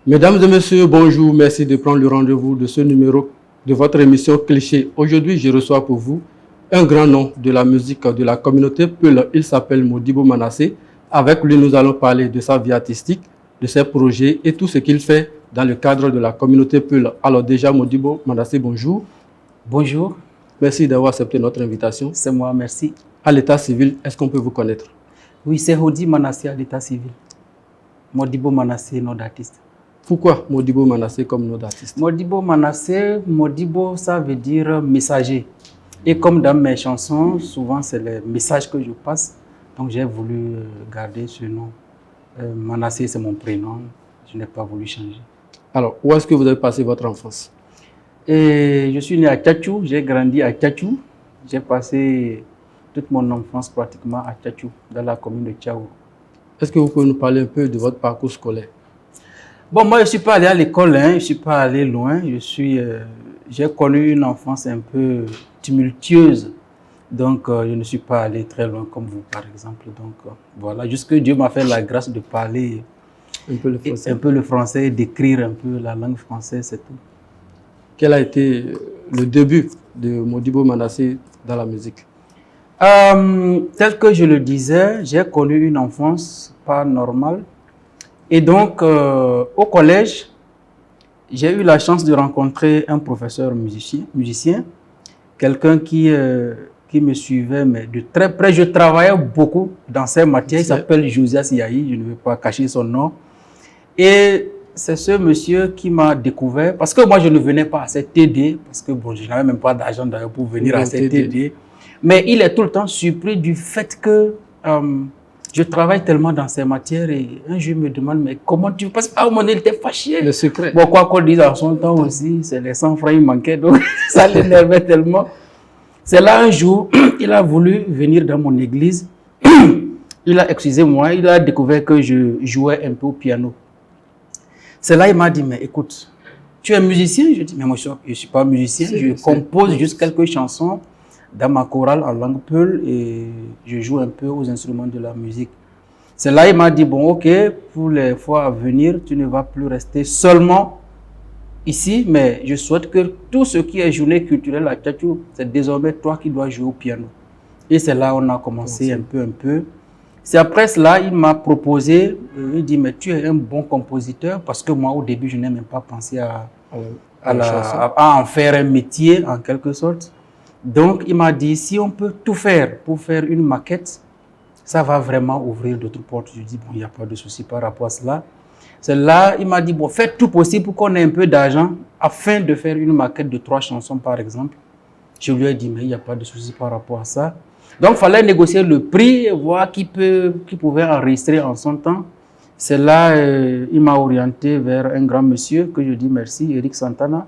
Mesdames et messieurs, bonjour. Merci de prendre le rendez-vous de ce numéro de votre émission Cliché. Aujourd'hui, je reçois pour vous un grand nom de la musique de la communauté Peul. Il s'appelle Modibo Manasseh. Avec lui, nous allons parler de sa vie artistique, de ses projets et tout ce qu'il fait dans le cadre de la communauté Peul. Alors déjà, Modibo Manasseh, bonjour. Bonjour. Merci d'avoir accepté notre invitation. C'est moi, merci. À l'état civil, est-ce qu'on peut vous connaître? Oui, c'est Hodi Manasseh à l'état civil. Modibo Manasseh, nom d'artiste. Pourquoi Modibo Manasseh comme nom d'artiste? Modibo Manasseh, Modibo, ça veut dire messager. Et comme dans mes chansons, souvent c'est les messages que je passe. Donc j'ai voulu garder ce nom. Manasseh, c'est mon prénom. Je n'ai pas voulu changer. Alors, où est-ce que vous avez passé votre enfance? Et je suis né à Tchatchou, j'ai grandi à Tchatchou. J'ai passé toute mon enfance pratiquement à Tchatchou, dans la commune de Tchaou. Est-ce que vous pouvez nous parler un peu de votre parcours scolaire? Bon, moi, je ne suis pas allé à l'école, je ne suis pas allé loin. J'ai connu une enfance un peu tumultueuse. Donc, je ne suis pas allé très loin comme vous, par exemple. Donc, voilà, jusque Dieu m'a fait la grâce de parler un peu le français et d'écrire un peu la langue française, c'est tout. Quel a été le début de Modibo Manasseh dans la musique? Tel que je le disais, j'ai connu une enfance pas normale. Et donc, au collège, j'ai eu la chance de rencontrer un professeur musicien, quelqu'un qui me suivait mais de très près. Je travaillais beaucoup dans ces matières. Il s'appelle Josias Yahi, je ne vais pas cacher son nom. Et c'est ce monsieur qui m'a découvert, parce que moi, je ne venais pas à cette TD, parce que bon, je n'avais même pas d'argent d'ailleurs pour venir à cette TD. Mais il est tout le temps surpris du fait que je travaille tellement dans ces matières et un jour il me demande mais comment tu passes? Ah, mon il était fâché. Le secret. Bon, quoi qu'on dise en son temps aussi, c'est les 100 francs, il manquait, donc ça l'énervait tellement. C'est là un jour, il a voulu venir dans mon église. Il a, excusez-moi, il a découvert que je jouais un peu au piano. C'est là il m'a dit, mais écoute, tu es musicien? Je dis, mais moi je ne suis pas musicien, je compose juste quelques chansons dans ma chorale en langue peul et je joue un peu aux instruments de la musique. C'est là il m'a dit, bon ok, pour les fois à venir, tu ne vas plus rester seulement ici, mais je souhaite que tout ce qui est journée culturelle à Tchatchou, c'est désormais toi qui dois jouer au piano. Et c'est là on a commencé un peu. C'est après cela, il m'a proposé, il dit, mais tu es un bon compositeur, parce que moi au début, je n'ai même pas pensé à en faire un métier en quelque sorte. Donc, il m'a dit, si on peut tout faire pour faire une maquette, ça va vraiment ouvrir d'autres portes. Je dis, bon, il n'y a pas de souci par rapport à cela. C'est là, il m'a dit, bon, faites tout possible pour qu'on ait un peu d'argent afin de faire une maquette de 3 chansons, par exemple. Je lui ai dit, mais il n'y a pas de souci par rapport à ça. Donc, il fallait négocier le prix, voir qui pouvait enregistrer en son temps. C'est là, il m'a orienté vers un grand monsieur que je dis merci, Eric Santana.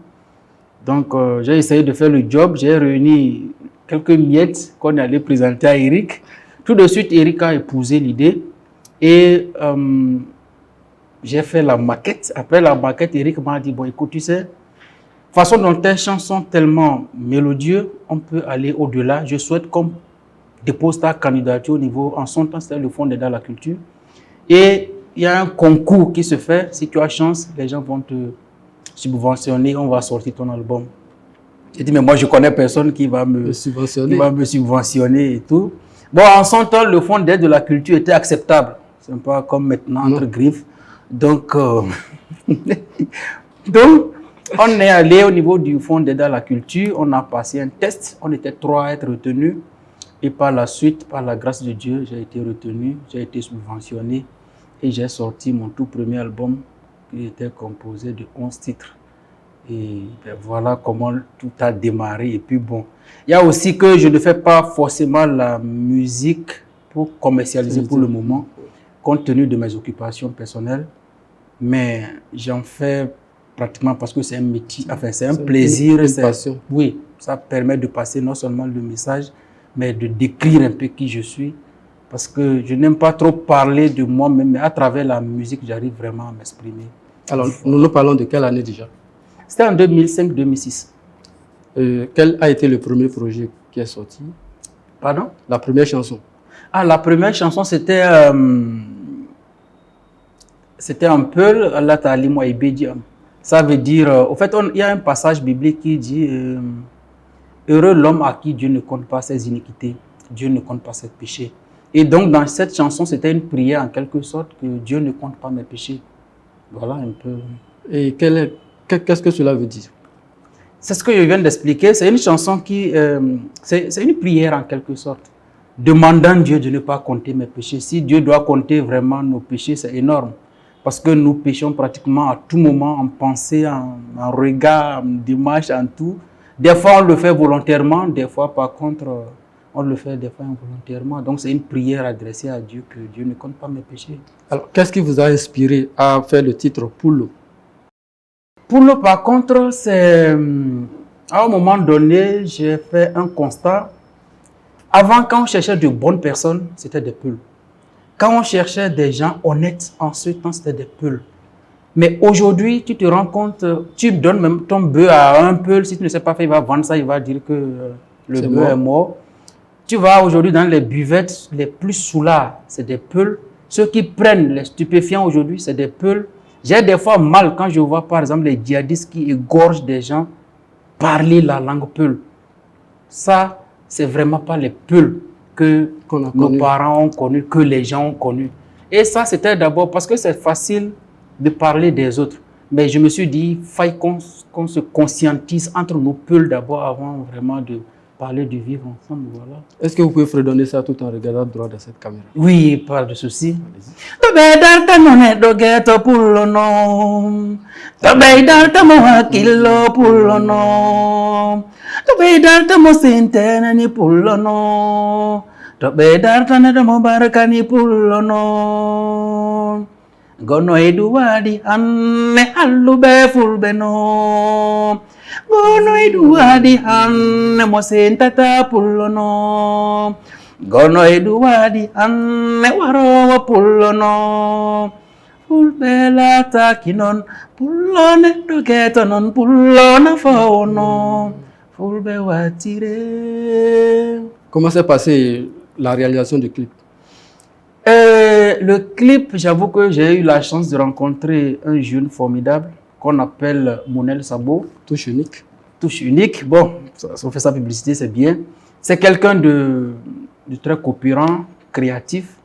Donc, j'ai essayé de faire le job. J'ai réuni quelques miettes qu'on allait présenter à Eric. Tout de suite, Eric a épousé l'idée. Et j'ai fait la maquette. Après la maquette, Eric m'a dit, bon, écoute, tu sais, façon dont tes chansons sont tellement mélodieuses, on peut aller au-delà. Je souhaite qu'on dépose ta candidature au niveau, en son temps, c'était le Fonds d'aide à la culture. Et il y a un concours qui se fait. Si tu as chance, les gens vont te subventionner, on va sortir ton album. J'ai dit, mais moi, je connais personne qui va me subventionner et tout. Bon, en son temps, le Fonds d'aide de la culture était acceptable. C'est pas comme maintenant, entre griffes. Donc, on est allé au niveau du Fonds d'aide à la culture. On a passé un test. On était 3 à être retenus. Et par la suite, par la grâce de Dieu, j'ai été retenu. J'ai été subventionné. Et j'ai sorti mon tout premier album qui était composé de 11 titres. Et ben voilà comment tout a démarré. Et puis bon, il y a aussi que je ne fais pas forcément la musique pour commercialiser pour le moment, compte tenu de mes occupations personnelles. Mais j'en fais pratiquement parce que c'est un métier, enfin c'est un plaisir. Une passion. Oui, ça permet de passer non seulement le message, mais de décrire un peu qui je suis. Parce que je n'aime pas trop parler de moi-même, mais à travers la musique, j'arrive vraiment à m'exprimer. Alors, nous parlons de quelle année déjà? C'était en 2005-2006. Quel a été le premier projet qui est sorti? Pardon? La première chanson. Ah, la première chanson, c'était C'était un Peul, Allah Ta'alimo et Bédiam. Ça veut dire, au fait, il y a un passage biblique qui dit heureux l'homme à qui Dieu ne compte pas ses iniquités, Dieu ne compte pas ses péchés. Et donc, dans cette chanson, c'était une prière en quelque sorte que Dieu ne compte pas mes péchés. Voilà un peu. Et qu'est-ce que cela veut dire? C'est ce que je viens d'expliquer. C'est une chanson qui... c'est une prière en quelque sorte, demandant Dieu de ne pas compter mes péchés. Si Dieu doit compter vraiment nos péchés, c'est énorme. Parce que nous péchons pratiquement à tout moment, en pensée, en regard, en démarche, en tout. Des fois, on le fait volontairement. Des fois, par contre, on le fait des fois involontairement. Donc, c'est une prière adressée à Dieu que Dieu ne compte pas mes péchés. Alors, qu'est-ce qui vous a inspiré à faire le titre Poulo? Poulo, par contre, c'est... À un moment donné, j'ai fait un constat. Avant, quand on cherchait de bonnes personnes, c'était des poules. Quand on cherchait des gens honnêtes, en ce temps, c'était des poules. Mais aujourd'hui, tu te rends compte, tu donnes même ton bœuf à un peul. Si tu ne sais pas faire, il va vendre ça, il va dire que le bœuf est mort. Tu vas aujourd'hui dans les buvettes, les plus sous-là, c'est des peuls. Ceux qui prennent les stupéfiants aujourd'hui, c'est des peuls. J'ai des fois mal quand je vois par exemple les djihadistes qui égorgent des gens parler la langue peul. Ça, c'est vraiment pas les peuls que nos parents ont connus, que les gens ont connus. Et ça, c'était d'abord parce que c'est facile de parler des autres. Mais je me suis dit, il faut qu'on se conscientise entre nos peuls d'abord avant vraiment de parler de vivre ensemble. Voilà. Est-ce que vous pouvez fredonner ça tout en regardant droit dans cette caméra? Oui, pas de souci. Gono eduwadi anne hallube fulbeno gono eduwadi anne mosentata pullono gono eduwadi anne warowa pullono fulbela takinon pullone dogeto non pullona fawono fulbe watire. Comment s'est passée la réalisation du clip? Le clip, j'avoue que j'ai eu la chance de rencontrer un jeune formidable qu'on appelle Mounel Sabo. Touche unique. Touche unique. Bon, si on fait sa publicité, c'est bien. C'est quelqu'un de très coopérant, créatif.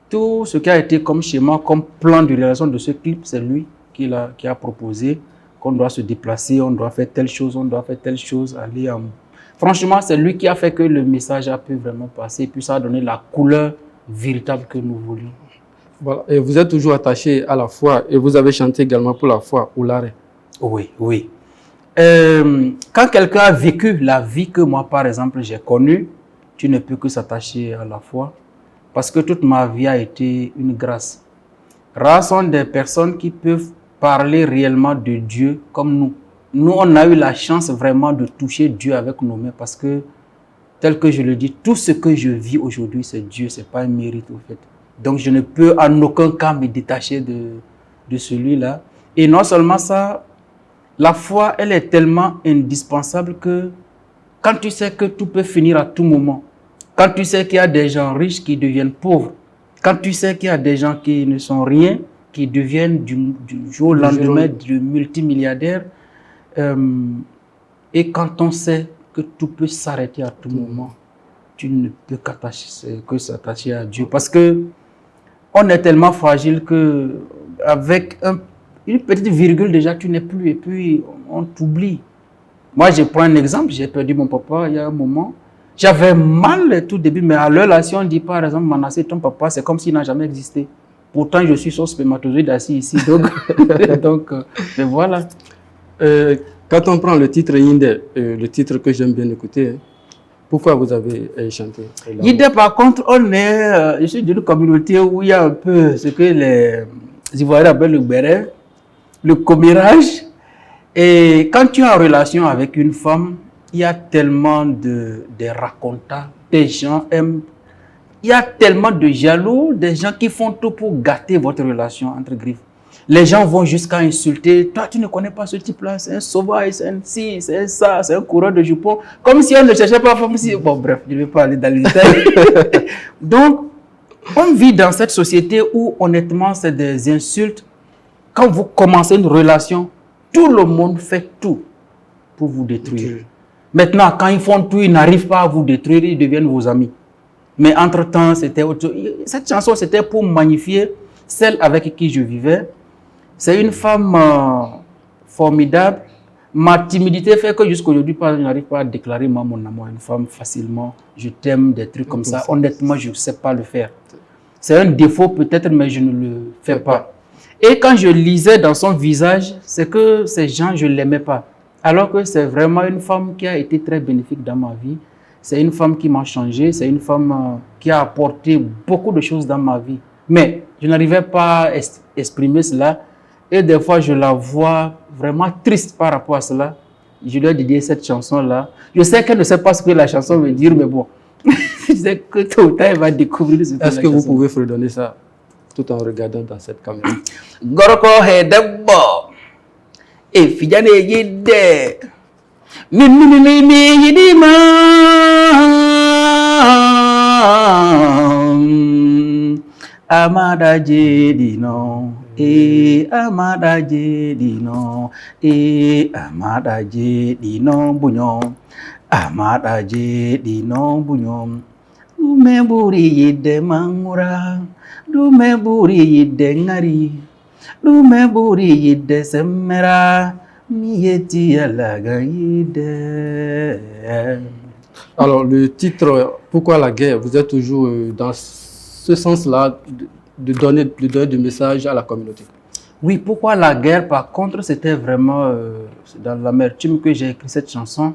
Tout ce qui a été comme schéma, comme plan de réalisation de ce clip, c'est lui qui a proposé qu'on doit se déplacer, on doit faire telle chose, on doit faire telle chose, aller en... Franchement, c'est lui qui a fait que le message a pu vraiment passer, puis ça a donné la couleur véritable que nous voulions. Voilà. Et vous êtes toujours attaché à la foi et vous avez chanté également pour la foi au Laré. Oui, oui. Quand quelqu'un a vécu la vie que moi, par exemple, j'ai connue, tu ne peux que s'attacher à la foi parce que toute ma vie a été une grâce. Rares sont des personnes qui peuvent parler réellement de Dieu comme nous. Nous, on a eu la chance vraiment de toucher Dieu avec nos mains parce que tel que je le dis, tout ce que je vis aujourd'hui, c'est Dieu, ce n'est pas un mérite au fait. Donc je ne peux en aucun cas me détacher de celui-là. Et non seulement ça, la foi, elle est tellement indispensable que quand tu sais que tout peut finir à tout moment, quand tu sais qu'il y a des gens riches qui deviennent pauvres, quand tu sais qu'il y a des gens qui ne sont rien, qui deviennent du jour au lendemain de multimilliardaires, et quand on sait que tout peut s'arrêter à tout moment, tu ne peux que s'attacher à Dieu. Parce que on est tellement fragile que avec une petite virgule déjà, tu n'es plus et puis on t'oublie. Moi, je prends un exemple, j'ai perdu mon papa il y a un moment. J'avais mal tout début, mais à l'heure là, si on dit par exemple, Manassé, ton papa, c'est comme s'il n'a jamais existé. Pourtant, je suis son spermatozoïde assis ici. Donc, mais voilà. Quand on prend le titre Yinde, le titre que j'aime bien écouter, pourquoi vous avez chanté? Yinde, par contre, je suis d'une communauté où il y a un peu ce que les Ivoiriens appellent le béret, le commérage. Et quand tu es en relation avec une femme, il y a tellement de racontants, des gens aiment. Il y a tellement de jaloux, des gens qui font tout pour gâter votre relation entre griffes. Les gens vont jusqu'à insulter. Toi, tu ne connais pas ce type-là, c'est un sauvage, c'est un ci, c'est ça, c'est un coureur de jupons. Comme si on ne cherchait pas femme. Bon, bref, je ne vais pas aller dans les détails. Donc, On vit dans cette société où, honnêtement, c'est des insultes. Quand vous commencez une relation, tout le monde fait tout pour vous détruire. Maintenant, quand ils font tout, ils n'arrivent pas à vous détruire, ils deviennent vos amis. Mais entre-temps, c'était autre chose. Cette chanson, c'était pour magnifier celle avec qui je vivais. C'est une femme formidable. Ma timidité fait que jusqu'à aujourd'hui, je n'arrive pas à déclarer moi, mon amour à une femme facilement. Je t'aime, des trucs comme ça. Honnêtement, je ne sais pas le faire. C'est un défaut peut-être, mais je ne le fais pas. Et quand je lisais dans son visage, c'est que ces gens, je ne l'aimais pas. Alors que c'est vraiment une femme qui a été très bénéfique dans ma vie. C'est une femme qui m'a changé. C'est une femme qui a apporté beaucoup de choses dans ma vie. Mais je n'arrivais pas à exprimer cela. Et des fois, je la vois vraiment triste par rapport à cela. Je lui ai dédié cette chanson-là. Je sais qu'elle ne sait pas ce que la chanson veut dire, mais bon. Je sais que tôt ou tard, elle va découvrir ce que Est-ce que vous pouvez fredonner ça tout en regardant dans cette caméra? Goroko hedebo. E fijane yide. Mi yidima. Amada jedino. Amada jedino. Amada jedino bunyo. Amada jedino bunyo. Dume buri yide mangura. Dume buri yide ngari. Dume buri yide semera. Mieti alaga yide. Alors, le titre « Pourquoi la guerre ?» Vous êtes toujours dans ce sens-là de donner des messages à la communauté. Oui, pourquoi la guerre? Par contre, c'était vraiment dans l'amertume que j'ai écrit cette chanson.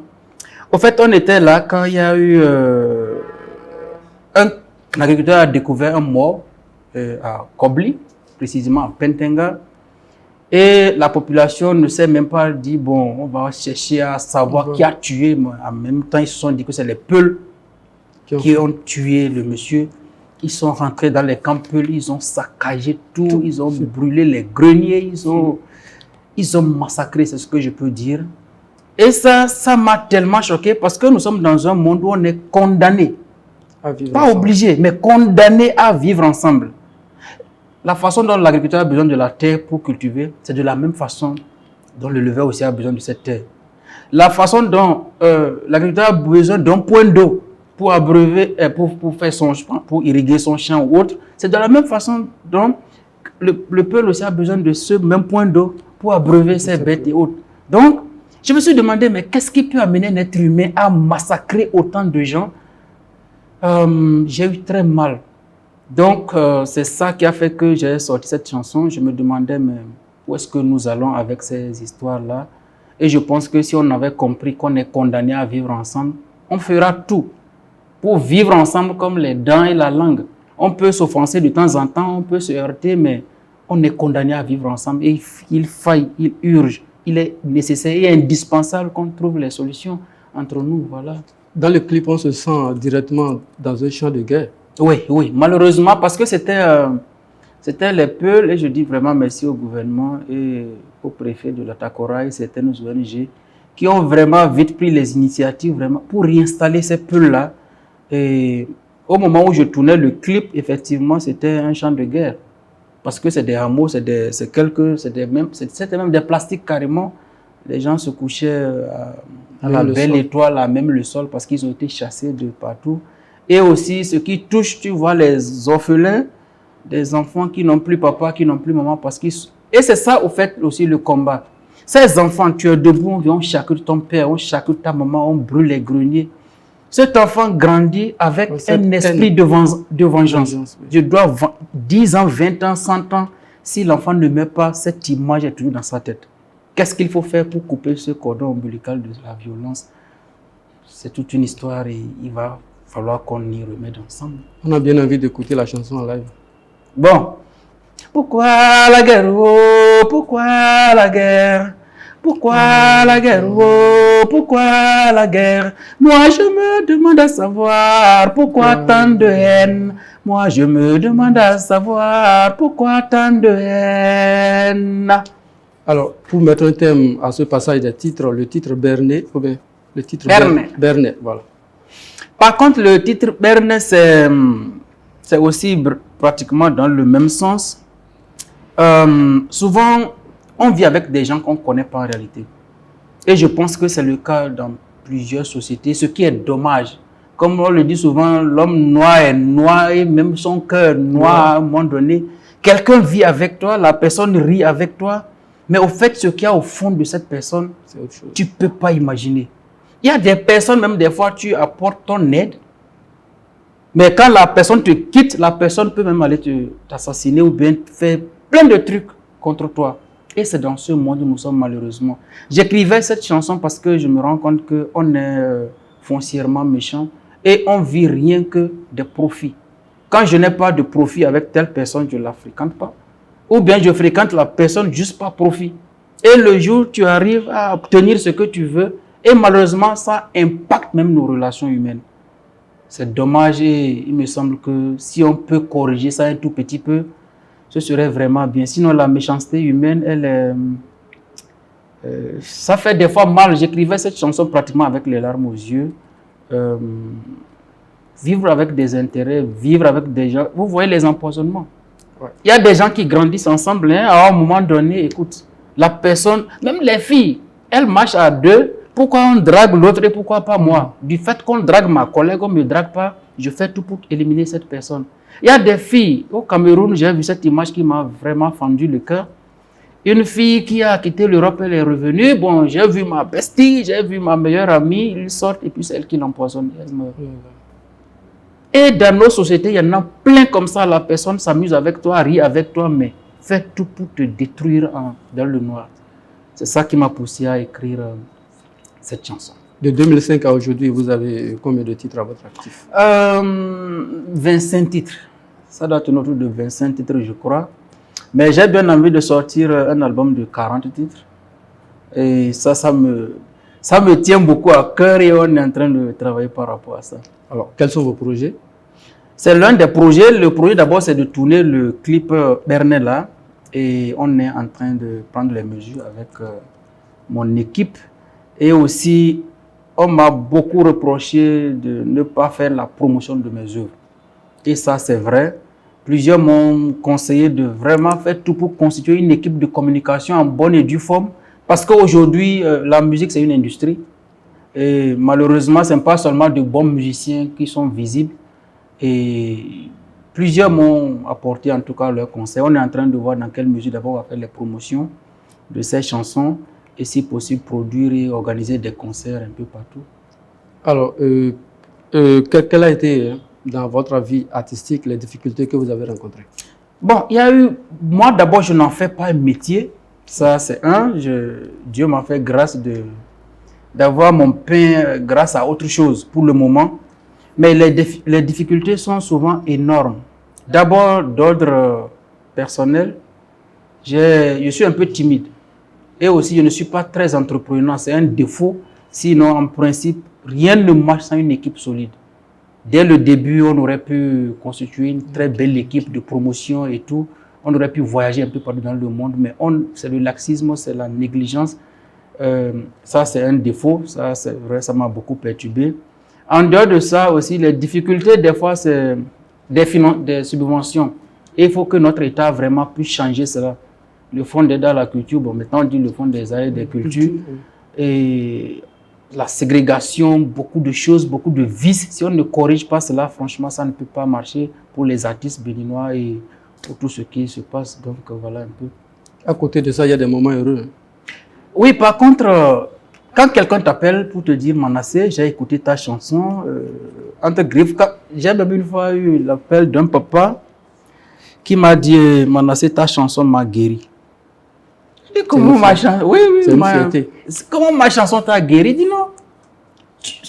Au fait, on était là quand il y a eu un agriculteur a découvert un mort à Kobli, précisément à Pentenga. Et la population ne s'est même pas dit, bon, on va chercher à savoir qui a tué. Mais en même temps, ils se sont dit que c'est les Peuls qui ont tué le monsieur. Ils sont rentrés dans les camps Peuls, ils ont saccagé tout, ils ont brûlé les greniers, ils ont massacré, c'est ce que je peux dire. Et ça m'a tellement choqué parce que nous sommes dans un monde où on est condamné, pas obligé, mais condamné à vivre ensemble. La façon dont l'agriculteur a besoin de la terre pour cultiver, c'est de la même façon dont le leveur aussi a besoin de cette terre. La façon dont l'agriculteur a besoin d'un point d'eau pour abreuver, pour irriguer son champ ou autre, c'est de la même façon dont le peuple aussi a besoin de ce même point d'eau pour abreuver ses bêtes et autres. Donc, je me suis demandé, mais qu'est-ce qui peut amener un être humain à massacrer autant de gens? J'ai eu très mal. Donc, c'est ça qui a fait que j'ai sorti cette chanson. Je me demandais, mais où est-ce que nous allons avec ces histoires-là? Et je pense que si on avait compris qu'on est condamné à vivre ensemble, on fera tout pour vivre ensemble comme les dents et la langue. On peut s'offenser de temps en temps, on peut se heurter, mais on est condamné à vivre ensemble. Et il faille, il urge, il est nécessaire et indispensable qu'on trouve les solutions entre nous. Voilà. Dans le clip, on se sent directement dans un champ de guerre. Oui, malheureusement, parce que c'était les Peuls, et je dis vraiment merci au gouvernement et au préfet de la Takora et certaines ONG qui ont vraiment vite pris les initiatives vraiment pour réinstaller ces Peuls-là. Et au moment où je tournais le clip, effectivement, c'était un champ de guerre. Parce que c'est des hameaux, c'était même des plastiques carrément. Les gens se couchaient à la belle étoile, à même le sol, parce qu'ils ont été chassés de partout. Et aussi, ce qui touche, tu vois, les orphelins, des enfants qui n'ont plus papa, qui n'ont plus maman, et c'est ça, au fait, aussi le combat. Ces enfants, tu es debout, on charcute ton père, on charcute ta maman, on brûle les greniers. Cet enfant grandit avec un esprit de vengeance. Je dois 10 ans, 20 ans, 100 ans, si l'enfant ne meurt pas, cette image est toujours dans sa tête. Qu'est-ce qu'il faut faire pour couper ce cordon ombilical de la violence? C'est toute une histoire et il va falloir qu'on y remette ensemble. On a bien envie d'écouter la chanson en live. Bon. Pourquoi la guerre? Oh, pourquoi la guerre? Pourquoi la guerre? Oh, pourquoi la guerre? Moi, je me demande à savoir pourquoi tant de haine. Moi, je me demande à savoir pourquoi tant de haine. Alors, pour mettre un thème à ce passage des titres, le titre Bernet, ou bien le titre Bernet. Bernet, voilà. Par contre, le titre Bernet, c'est aussi pratiquement dans le même sens. Souvent, on vit avec des gens qu'on ne connaît pas en réalité. Et je pense que c'est le cas dans plusieurs sociétés, ce qui est dommage. Comme on le dit souvent, l'homme noir est noir et même son cœur noir à un moment donné. Quelqu'un vit avec toi, la personne rit avec toi, mais au fait, ce qu'il y a au fond de cette personne, tu ne peux pas imaginer. Il y a des personnes, même des fois, tu apportes ton aide, mais quand la personne te quitte, la personne peut même aller t'assassiner ou bien faire plein de trucs contre toi. Et c'est dans ce monde où nous sommes malheureusement. J'écrivais cette chanson parce que je me rends compte qu'on est foncièrement méchant et on vit rien que des profits. Quand je n'ai pas de profit avec telle personne, je ne la fréquente pas. Ou bien je fréquente la personne juste par profit. Et le jour où tu arrives à obtenir ce que tu veux, et malheureusement, ça impacte même nos relations humaines. C'est dommage et il me semble que si on peut corriger ça un tout petit peu, ce serait vraiment bien. Sinon, la méchanceté humaine, ça fait des fois mal. J'écrivais cette chanson pratiquement avec les larmes aux yeux. Vivre avec des intérêts, vivre avec des gens. Vous voyez les empoisonnements. Ouais. Il y a des gens qui grandissent ensemble. Hein, à un moment donné, écoute, la personne, même les filles, elles marchent à deux. Pourquoi on drague l'autre et pourquoi pas moi? Du fait qu'on drague ma collègue, on ne me drague pas, je fais tout pour éliminer cette personne. Il y a des filles, au Cameroun, j'ai vu cette image qui m'a vraiment fendu le cœur. Une fille qui a quitté l'Europe, elle est revenue. Bon, j'ai vu ma bestie, j'ai vu ma meilleure amie, ils sortent et puis c'est elle qui l'empoisonne. Elle meurt. Et dans nos sociétés, il y en a plein comme ça. La personne s'amuse avec toi, rit avec toi, mais fait tout pour te détruire dans le noir. C'est ça qui m'a poussé à écrire cette chanson. De 2005 à aujourd'hui, vous avez combien de titres à votre actif? 25 titres. Ça doit tourner autour de 25 titres, je crois. Mais j'ai bien envie de sortir un album de 40 titres. Et ça me tient beaucoup à cœur et on est en train de travailler par rapport à ça. Alors, quels sont vos projets? C'est l'un des projets. Le projet d'abord, c'est de tourner le clip Bernella. Et on est en train de prendre les mesures avec mon équipe. Et aussi, on m'a beaucoup reproché de ne pas faire la promotion de mes œuvres. Et ça, c'est vrai. Plusieurs m'ont conseillé de vraiment faire tout pour constituer une équipe de communication en bonne et due forme. Parce qu'aujourd'hui, la musique, c'est une industrie. Et malheureusement, ce n'est pas seulement de bons musiciens qui sont visibles. Et plusieurs m'ont apporté en tout cas leurs conseils. On est en train de voir dans quelle mesure d'abord on va faire les promotions de ces chansons. Et si possible, produire et organiser des concerts un peu partout. Alors, quelle a été, dans votre vie artistique, les difficultés que vous avez rencontrées? Bon, il y a eu... Moi, d'abord, je n'en fais pas un métier. Ça, c'est Dieu m'a fait grâce d'avoir mon pain grâce à autre chose pour le moment. Mais les difficultés sont souvent énormes. D'abord, d'ordre personnel, je suis un peu timide. Et aussi, je ne suis pas très entrepreneur. C'est un défaut. Sinon, en principe, rien ne marche sans une équipe solide. Dès le début, on aurait pu constituer une très belle équipe de promotion et tout. On aurait pu voyager un peu partout dans le monde. Mais c'est le laxisme, c'est la négligence. Ça, c'est un défaut. Ça, c'est vrai, ça m'a beaucoup perturbé. En dehors de ça aussi, les difficultés, des fois, c'est des subventions. Et il faut que notre État vraiment puisse changer cela. Le fonds d'aide à la culture, bon, maintenant on dit le fonds des aides des cultures. Et la ségrégation, beaucoup de choses, beaucoup de vices. Si on ne corrige pas cela, franchement, ça ne peut pas marcher pour les artistes béninois et pour tout ce qui se passe. Donc voilà un peu. À côté de ça, il y a des moments heureux. Oui, par contre, quand quelqu'un t'appelle pour te dire Manassé, j'ai écouté ta chanson, entre griffes, j'ai même une fois eu l'appel d'un papa qui m'a dit Manassé, ta chanson m'a guéri. Comment ma chanson, comment ma chanson t'a guéri? Dis non.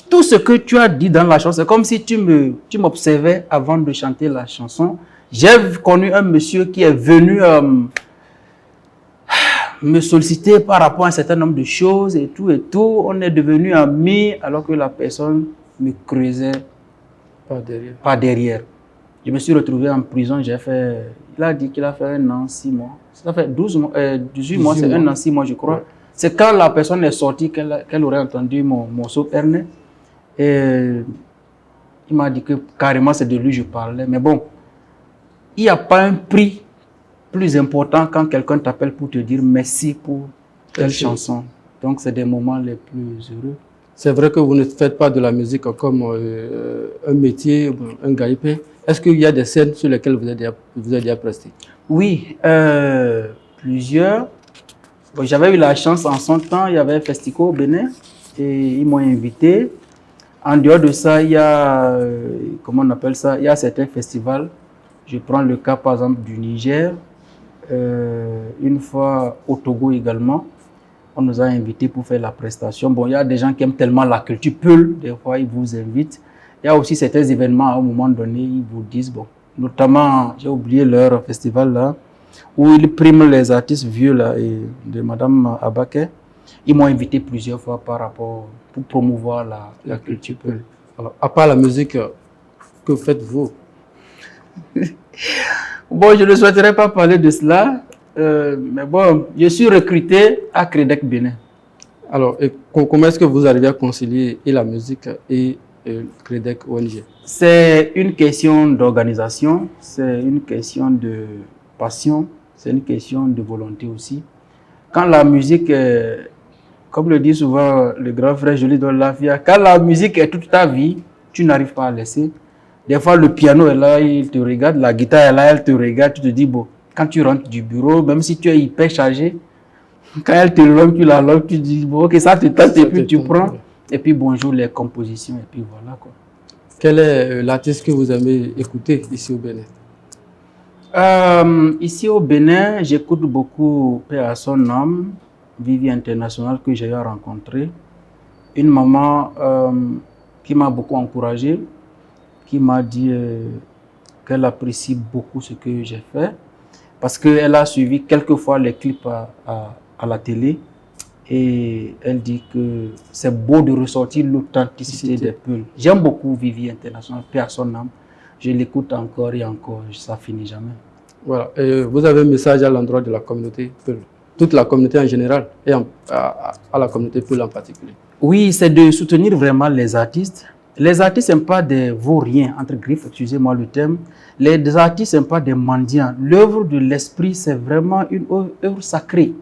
Tout ce que tu as dit dans la chanson, c'est comme si tu m'observais avant de chanter la chanson. J'ai connu un monsieur qui est venu me solliciter par rapport à un certain nombre de choses et tout et tout. On est devenus amis alors que la personne me creusait par derrière. Je me suis retrouvé en prison. Il a dit qu'il a fait 1 an, 6 mois. Ça fait 18 mois, c'est 1 an, 6 mois, je crois. Ouais. C'est quand la personne est sortie qu'elle aurait entendu mon morceau Ernest. Et il m'a dit que carrément c'est de lui que je parlais. Mais bon, il n'y a pas un prix plus important quand quelqu'un t'appelle pour te dire merci pour telle chanson. Donc, c'est des moments les plus heureux. C'est vrai que vous ne faites pas de la musique comme un métier, un gagne-pain. Est-ce qu'il y a des scènes sur lesquelles vous êtes déjà presté? Oui, plusieurs. Bon, j'avais eu la chance en son temps, il y avait un festival au Bénin et ils m'ont invité. En dehors de ça, il y a, comment on appelle ça, il y a certains festivals. Je prends le cas par exemple du Niger, une fois au Togo également. On nous a invités pour faire la prestation. Bon, il y a des gens qui aiment tellement la culture Peul, des fois ils vous invitent. Il y a aussi certains événements, à un moment donné, ils vous disent, bon, notamment, j'ai oublié leur festival là, où ils priment les artistes vieux là, et de Madame Abaké. Ils m'ont invité plusieurs fois par rapport, pour promouvoir la culture Peul. Alors, à part la musique, que faites-vous? Bon, je ne souhaiterais pas parler de cela. Mais bon, je suis recruté à Crédec Bénin. Alors, comment est-ce que vous arrivez à concilier et la musique et Crédec ONG? C'est une question d'organisation, c'est une question de passion, c'est une question de volonté aussi. Quand la musique, comme le dit souvent le grand frère Joly de Lafia, quand la musique est toute ta vie, tu n'arrives pas à laisser. Des fois, le piano est là, il te regarde, la guitare est là, elle te regarde, tu te dis, bon, quand tu rentres du bureau, même si tu es hyper chargé, quand elle te longue, tu la longues, tu dis, bon, ok, ça te tente, et puis tu prends, et puis bonjour les compositions, et puis voilà quoi. Quel est l'artiste que vous aimez écouter ici au Bénin? Ici au Bénin, j'écoute beaucoup, paix à son âme, Vivi International que j'ai eu à rencontrer. Une maman qui m'a beaucoup encouragé, qui m'a dit qu'elle apprécie beaucoup ce que j'ai fait. Parce qu'elle a suivi quelques fois les clips à la télé et elle dit que c'est beau de ressortir l'authenticité des Peuls. J'aime beaucoup Vivi International, paix à son âme. Je l'écoute encore et encore, ça finit jamais. Voilà. Et vous avez un message à l'endroit de la communauté Peul, toute la communauté en général et à la communauté Peul en particulier? Oui, c'est de soutenir vraiment les artistes. Les artistes n'aiment pas des vauriens, entre griffes, excusez-moi le terme. Les artistes n'aiment pas des mendiants. L'œuvre de l'esprit, c'est vraiment une œuvre sacrée.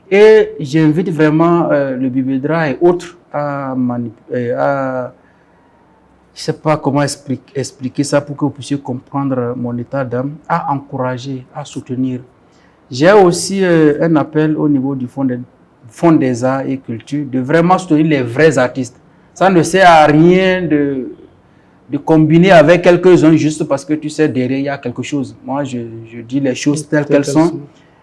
Et j'invite vraiment le Bibédra et autres à je ne sais pas comment expliquer ça pour que vous puissiez comprendre mon état d'âme, à encourager, à soutenir. J'ai aussi un appel au niveau du Fonds des Arts et Culture de vraiment soutenir les vrais artistes. Ça ne sert à rien de combiner avec quelques-uns juste parce que tu sais, derrière, il y a quelque chose. Moi, je dis les choses telles qu'elles sont.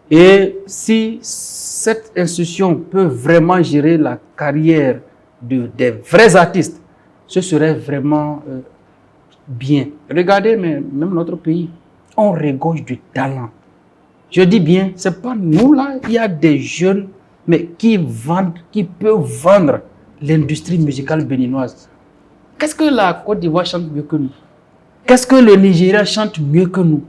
Et si cette institution peut vraiment gérer la carrière des vrais artistes, ce serait vraiment bien. Regardez même notre pays, on regorge de talent. Je dis bien, ce n'est pas nous là, il y a des jeunes mais qui peuvent vendre l'industrie musicale béninoise. Qu'est-ce que la Côte d'Ivoire chante mieux que nous? Qu'est-ce que le Nigeria chante mieux que nous?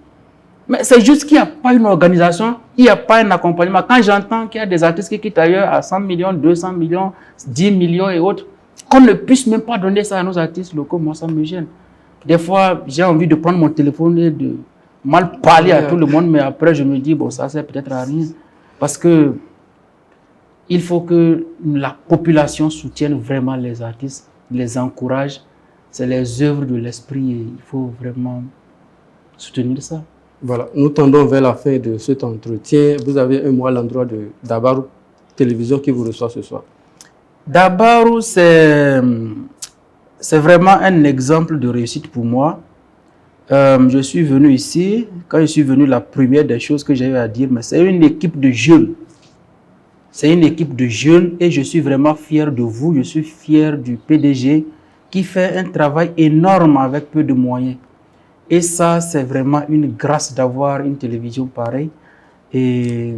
Mais c'est juste qu'il n'y a pas une organisation, il n'y a pas un accompagnement. Quand j'entends qu'il y a des artistes qui quittent ailleurs à 100 millions, 200 millions, 10 millions et autres, qu'on ne puisse même pas donner ça à nos artistes locaux, moi ça me gêne. Des fois, j'ai envie de prendre mon téléphone et de mal parler à tout le monde, mais après je me dis, bon, ça sert peut-être à rien. Parce que il faut que la population soutienne vraiment les artistes, les encourage. C'est les œuvres de l'esprit et il faut vraiment soutenir ça. Voilà, nous tendons vers la fin de cet entretien. Vous avez un mot à l'endroit de Dabarou Télévision qui vous reçoit ce soir. Dabarou, c'est vraiment un exemple de réussite pour moi. Je suis venu ici, quand je suis venu, la première des choses que j'ai eu à dire, mais c'est une équipe de jeunes. C'est une équipe de jeunes et je suis vraiment fier de vous. Je suis fier du PDG qui fait un travail énorme avec peu de moyens. Et ça, c'est vraiment une grâce d'avoir une télévision pareille. Et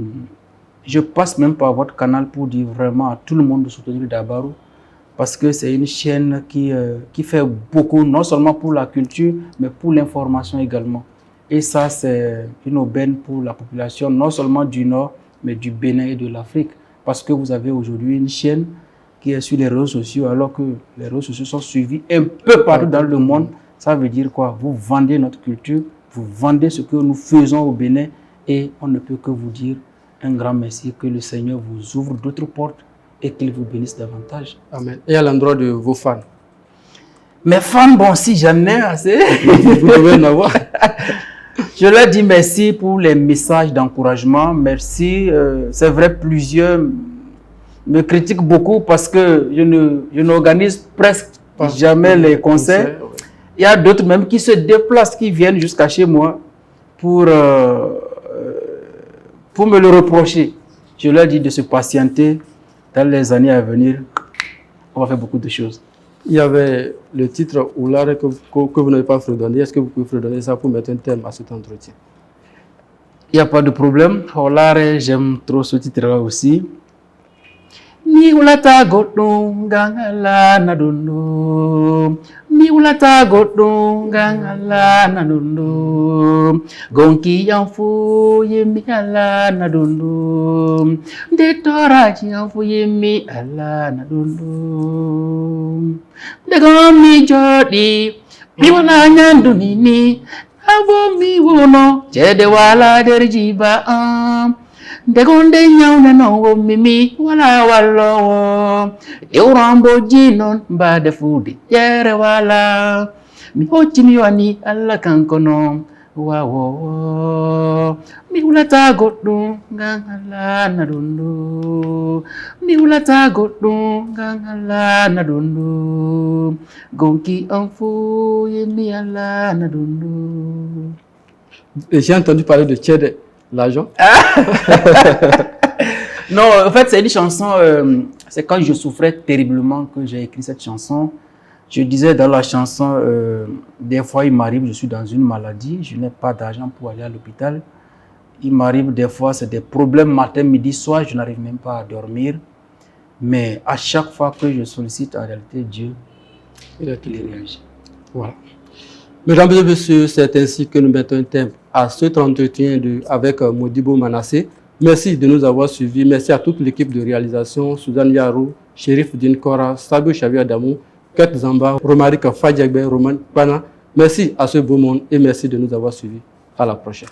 je passe même par votre canal pour dire vraiment à tout le monde de soutenir Dabarou. Parce que c'est une chaîne qui fait beaucoup, non seulement pour la culture, mais pour l'information également. Et ça, c'est une aubaine pour la population, non seulement du Nord, mais du Bénin et de l'Afrique. Parce que vous avez aujourd'hui une chaîne qui est sur les réseaux sociaux, alors que les réseaux sociaux sont suivis un peu partout dans le monde. Ça veut dire quoi? Vous vendez notre culture, vous vendez ce que nous faisons au Bénin et on ne peut que vous dire un grand merci, que le Seigneur vous ouvre d'autres portes et qu'il vous bénisse davantage. Amen. Et à l'endroit de vos fans? Mes fans, bon, si j'en ai assez, vous devez en avoir. Je leur dis merci pour les messages d'encouragement. Merci. C'est vrai, plusieurs me critiquent beaucoup parce que je n'organise presque jamais les concerts. Il y a d'autres même qui se déplacent, qui viennent jusqu'à chez moi pour me le reprocher. Je leur dis de se patienter. Dans les années à venir, on va faire beaucoup de choses. Il y avait le titre Oulare que vous n'avez pas fredonné. Est-ce que vous pouvez fredonner ça pour mettre un terme à cet entretien? Il n'y a pas de problème. Oulare, j'aime trop ce titre-là aussi. Mi ulata godong gangala nadondo, mi ulata godong gangala nadondo, gonki yanfu yemi ala nadondo, de toraji yanfu yemi ala nadondo, de gomi jodi, mi wala nyandu nini, avo mi wono, jede wala derjiba Degonde nyawna no mimi wala walo Eurambo jinon ba defudi yere wala Mi hochi mi wani alla kankono Wawo Mi ulata goddo ngala nadondo Mi ulata goddo ngala nadondo Gonki anfo yemi ala nadondo. J'ai entendu parler de Tchède. L'argent? Non, en fait, c'est une chanson, c'est quand je souffrais terriblement que j'ai écrit cette chanson. Je disais dans la chanson, des fois il m'arrive, je suis dans une maladie, je n'ai pas d'argent pour aller à l'hôpital. Il m'arrive des fois, c'est des problèmes matin, midi, soir, je n'arrive même pas à dormir. Mais à chaque fois que je sollicite en réalité Dieu, il réagit. Voilà. Mesdames et messieurs, c'est ainsi que nous mettons un terme à cet entretien avec Modibo Manassé. Merci de nous avoir suivis. Merci à toute l'équipe de réalisation, Suzanne Yarou, Chérif Dinkora, Sabio Xavier Adamou, Kat Zamba, Romaric Fadjagbe, Roman Pana. Merci à ce beau monde et merci de nous avoir suivis. À la prochaine.